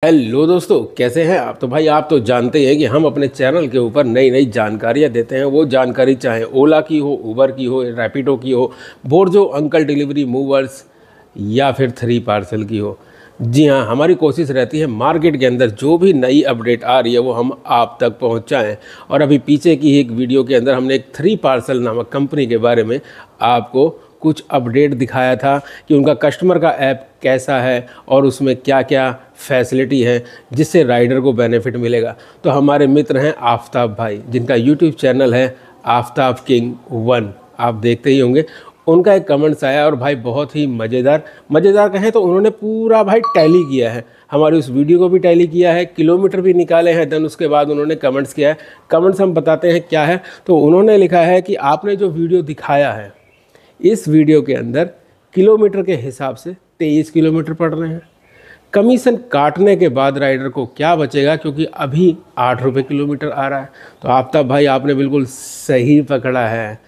Hello दोस्तों, कैसे हैं आप। तो भाई आप तो जानते हैं कि हम अपने चैनल के ऊपर नई नई जानकारियां देते हैं। वो जानकारी चाहे ओला की हो, उबर की हो, रैपिडो की हो, बोर्जो अंकल डिलीवरी मूवर्स या फिर 3 पार्सल की हो। जी हाँ, हमारी कोशिश रहती है मार्केट के अंदर जो भी नई अपडेट आ रही है वो हम आप तक पहुंचाएं। और अभी पीछे की एक वीडियो के अंदर हमने एक 3 पार्सल नामक कंपनी के बारे में आपको कुछ अपडेट दिखाया था कि उनका कस्टमर का ऐप कैसा है और उसमें क्या क्या फैसिलिटी है जिससे राइडर को बेनिफिट मिलेगा। तो हमारे मित्र हैं आफ्ताब भाई, जिनका यूट्यूब चैनल है आफ्ताब किंग 1, आप देखते ही होंगे। उनका एक कमेंट्स आया और भाई बहुत ही मज़ेदार कहें तो उन्होंने पूरा भाई टैली किया है, हमारी उस वीडियो को भी टैली किया है, किलोमीटर भी निकाले हैं। देन उसके बाद उन्होंने कमेंट्स किया है। कमेंट्स हम बताते हैं क्या है। तो उन्होंने लिखा है कि आपने जो वीडियो दिखाया है, इस वीडियो के अंदर किलोमीटर के हिसाब से 23 किलोमीटर पड़ रहे हैं। कमीशन काटने के बाद राइडर को क्या बचेगा, क्योंकि अभी 8 रुपये किलोमीटर आ रहा है। तो आफ्ताब भाई आपने बिल्कुल सही पकड़ा है।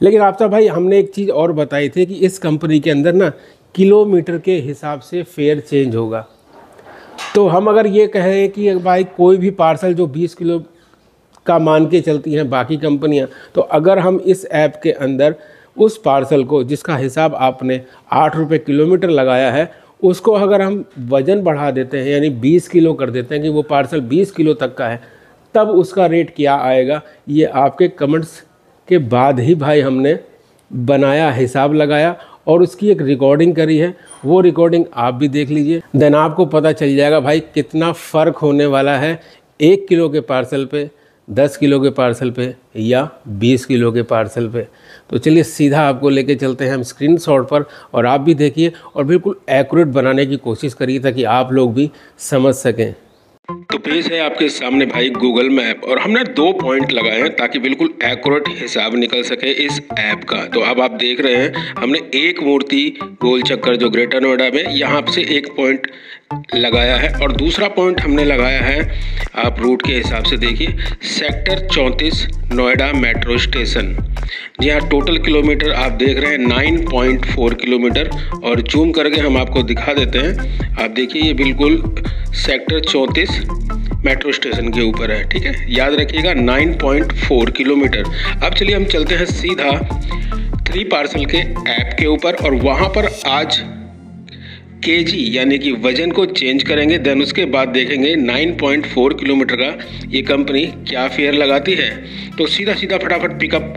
लेकिन आफ्ताब भाई हमने एक चीज़ और बताई थी कि इस कंपनी के अंदर ना किलोमीटर के हिसाब से फेयर चेंज होगा। तो हम अगर ये कहें कि भाई कोई भी पार्सल जो 20 किलो का मान के चलती हैं बाकी कंपनियां, तो अगर हम इस ऐप के अंदर उस पार्सल को जिसका हिसाब आपने 8 रुपये किलोमीटर लगाया है, उसको अगर हम वज़न बढ़ा देते हैं यानी 20 किलो कर देते हैं कि वो पार्सल 20 किलो तक का है, तब उसका रेट क्या आएगा, ये आपके कमेंट्स के बाद ही भाई हमने बनाया, हिसाब लगाया और उसकी एक रिकॉर्डिंग करी है। वो रिकॉर्डिंग आप भी देख लीजिए, देन आपको पता चल जाएगा भाई कितना फ़र्क होने वाला है 1 किलो के पार्सल पे, 10 किलो के पार्सल पे या 20 किलो के पार्सल पे। तो चलिए सीधा आपको लेके चलते हैं हम स्क्रीनशॉट पर, और आप भी देखिए और बिल्कुल एक्यूरेट बनाने की कोशिश करिए ताकि आप लोग भी समझ सकें। तो पेज है आपके सामने भाई गूगल मैप, और हमने 2 पॉइंट लगाए हैं ताकि बिल्कुल एक्यूरेट हिसाब निकल सके इस ऐप का। तो अब आप देख रहे हैं हमने एक मूर्ति गोल चक्कर जो ग्रेटर नोएडा में, यहाँ से एक पॉइंट लगाया है और दूसरा पॉइंट हमने लगाया है, आप रूट के हिसाब से देखिए, सेक्टर 34 नोएडा मेट्रो स्टेशन। जी हाँ, टोटल किलोमीटर आप देख रहे हैं 9.4 किलोमीटर, और जूम करके हम आपको दिखा देते हैं। आप देखिए ये बिल्कुल सेक्टर 34 मेट्रो स्टेशन के ऊपर है। ठीक है, याद रखिएगा 9.4 किलोमीटर। अब चलिए हम चलते हैं सीधा 3 पार्सल के ऐप के ऊपर, और वहाँ पर आज केजी यानी कि वजन को चेंज करेंगे। देन उसके बाद देखेंगे 9.4 किलोमीटर का ये कंपनी क्या फेयर लगाती है। तो सीधा फटाफट पिकअप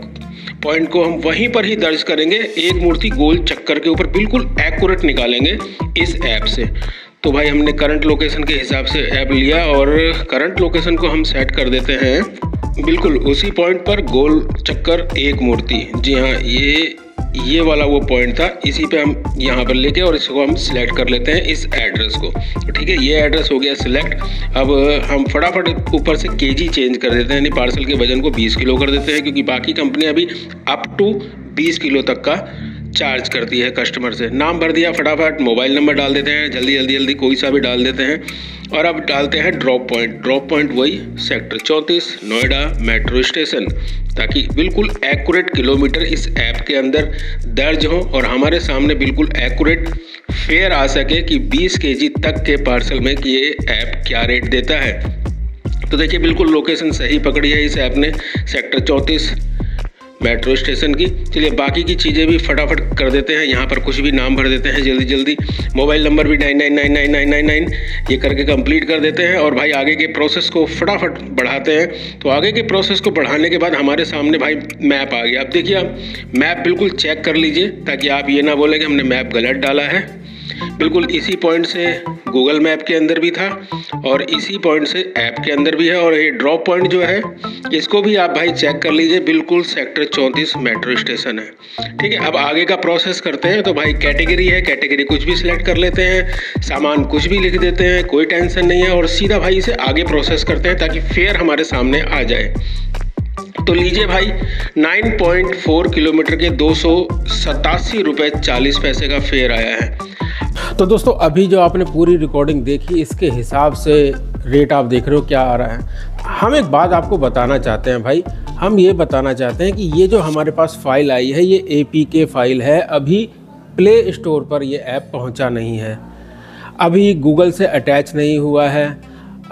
पॉइंट को हम वहीं पर ही दर्ज करेंगे, एक मूर्ति गोल चक्कर के ऊपर बिल्कुल एक्यूरेट निकालेंगे इस ऐप से। तो भाई हमने करंट लोकेशन के हिसाब से ऐप लिया और करंट लोकेशन को हम सेट कर देते हैं बिल्कुल उसी पॉइंट पर, गोल चक्कर एक मूर्ति। जी हाँ, ये वाला वो पॉइंट था, इसी पे हम यहाँ पर लेके और इसको हम सिलेक्ट कर लेते हैं इस एड्रेस को। ठीक है, ये एड्रेस हो गया सिलेक्ट। अब हम फटाफट ऊपर से केजी चेंज कर देते हैं, यानी पार्सल के वजन को 20 किलो कर देते हैं, क्योंकि बाकी कंपनियां भी अप टू 20 किलो तक का चार्ज करती है कस्टमर से। नाम भर दिया, फटाफट मोबाइल नंबर डाल देते हैं, जल्दी कोई सा भी डाल देते हैं। और अब डालते हैं ड्रॉप पॉइंट वही सेक्टर 34 नोएडा मेट्रो स्टेशन, ताकि बिल्कुल एक्यूरेट किलोमीटर इस ऐप के अंदर दर्ज हो और हमारे सामने बिल्कुल एक्यूरेट फेयर आ सके कि 20 केजी तक के पार्सल में कि ये ऐप क्या रेट देता है। तो देखिए बिल्कुल लोकेशन सही पकड़ी है इस ऐप ने, सेक्टर 34 मेट्रो स्टेशन की। चलिए बाकी की चीज़ें भी फटाफट कर देते हैं, यहाँ पर कुछ भी नाम भर देते हैं जल्दी। मोबाइल नंबर भी 999999 ये करके कंप्लीट कर देते हैं, और भाई आगे के प्रोसेस को फटाफट बढ़ाते हैं। तो आगे के प्रोसेस को बढ़ाने के बाद हमारे सामने भाई मैप आ गया। अब देखिए आप मैप बिल्कुल चेक कर लीजिए ताकि आप ये ना बोलें कि हमने मैप गलत डाला है। बिल्कुल इसी पॉइंट से गूगल मैप के अंदर भी था और इसी पॉइंट से ऐप के अंदर भी है, और ये ड्रॉप पॉइंट जो है इसको भी आप भाई चेक कर लीजिए, बिल्कुल सेक्टर 34 मेट्रो स्टेशन है। ठीक है, अब आगे का प्रोसेस करते हैं। तो भाई कैटेगरी है, कैटेगरी कुछ भी सिलेक्ट कर लेते हैं, सामान कुछ भी लिख देते हैं, कोई टेंशन नहीं है, और सीधा भाई इसे आगे प्रोसेस करते हैं ताकि फेयर हमारे सामने आ जाए। तो लीजिए भाई 9.4 किलोमीटर के 287 रुपये 40 पैसे का फेयर आया है। तो दोस्तों अभी जो आपने पूरी रिकॉर्डिंग देखी, इसके हिसाब से रेट आप देख रहे हो क्या आ रहा है। हम एक बात आपको बताना चाहते हैं भाई, हम ये बताना चाहते हैं कि ये जो हमारे पास फाइल आई है ये APK फाइल है, अभी प्ले स्टोर पर ये ऐप पहुंचा नहीं है। अभी गूगल से अटैच नहीं हुआ है,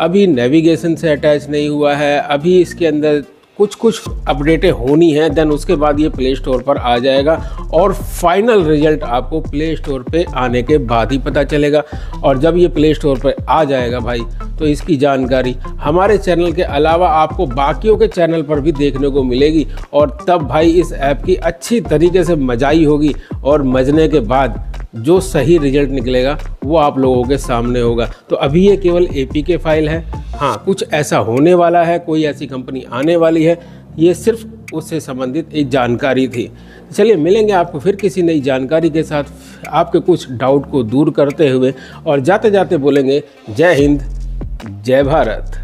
अभी नेविगेशन से अटैच नहीं हुआ है, अभी इसके अंदर कुछ अपडेटें होनी हैं, देन उसके बाद ये प्ले स्टोर पर आ जाएगा और फाइनल रिजल्ट आपको प्ले स्टोर पे आने के बाद ही पता चलेगा। और जब ये प्ले स्टोर पर आ जाएगा भाई, तो इसकी जानकारी हमारे चैनल के अलावा आपको बाकियों के चैनल पर भी देखने को मिलेगी। और तब भाई इस ऐप की अच्छी तरीके से मजाई होगी और मजने के बाद जो सही रिजल्ट निकलेगा वो आप लोगों के सामने होगा। तो अभी ये केवल APK फाइल है, हाँ कुछ ऐसा होने वाला है, कोई ऐसी कंपनी आने वाली है, ये सिर्फ उससे संबंधित एक जानकारी थी। चलिए मिलेंगे आपको फिर किसी नई जानकारी के साथ, आपके कुछ डाउट को दूर करते हुए, और जाते जाते बोलेंगे जय हिंद जय भारत।